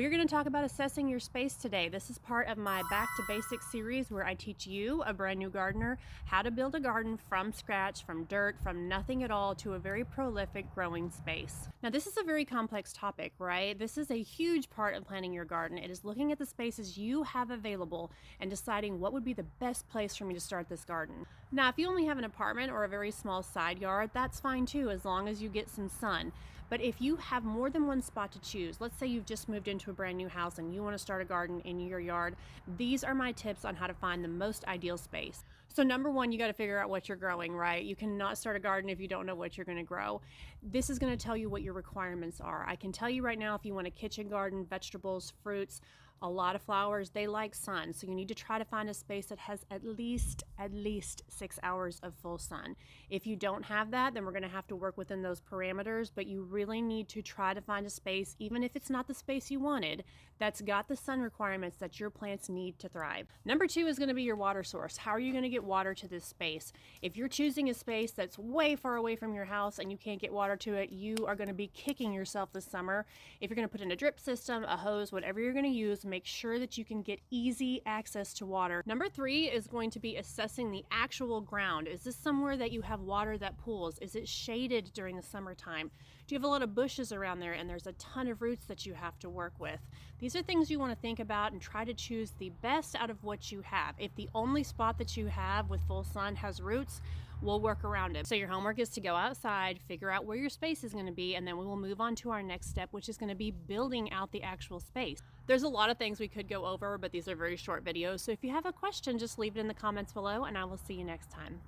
We're going to talk about assessing your space today. This is part of my Back to Basics series where I teach you, a brand new gardener, how to build a garden from scratch, from dirt, from nothing at all to a very prolific growing space. Now, this is a very complex topic, right? This is a huge part of planning your garden. It is looking at the spaces you have available and deciding what would be the best place for me to start this garden. Now, if you only have an apartment or a very small side yard, that's fine too, as long as you get some sun. But if you have more than one spot to choose, let's say you've just moved into a brand new house and you want to start a garden in your yard, these are my tips on how to find the most ideal space. So number one, you got to figure out what you're growing, right? You cannot start a garden if you don't know what you're going to grow. This is going to tell you what your requirements are. I can tell you right now, if you want a kitchen garden, vegetables, fruits, a lot of flowers, they like sun. So you need to try to find a space that has at least 6 hours of full sun. If you don't have that, then we're going to have to work within those parameters, but you really need to try to find a space, even if it's not the space you wanted, that's got the sun requirements that your plants need to thrive. Number two is going to be your water source. How are you going to get water to this space? If you're choosing a space that's way far away from your house and you can't get water to it, you are going to be kicking yourself this summer. If you're going to put in a drip system, a hose, whatever you're going to use, make sure that you can get easy access to water. Number three is going to be assessing the actual ground. Is this somewhere that you have water that pools? Is it shaded during the summertime? Do you have a lot of bushes around there and there's a ton of roots that you have to work with? These are things you want to think about and try to choose the best out of what you have. If the only spot that you have with full sun has roots, we'll work around it. So your homework is to go outside, figure out where your space is going to be, and then we will move on to our next step, which is going to be building out the actual space. There's a lot of things we could go over, but these are very short videos. So if you have a question, just leave it in the comments below and I will see you next time.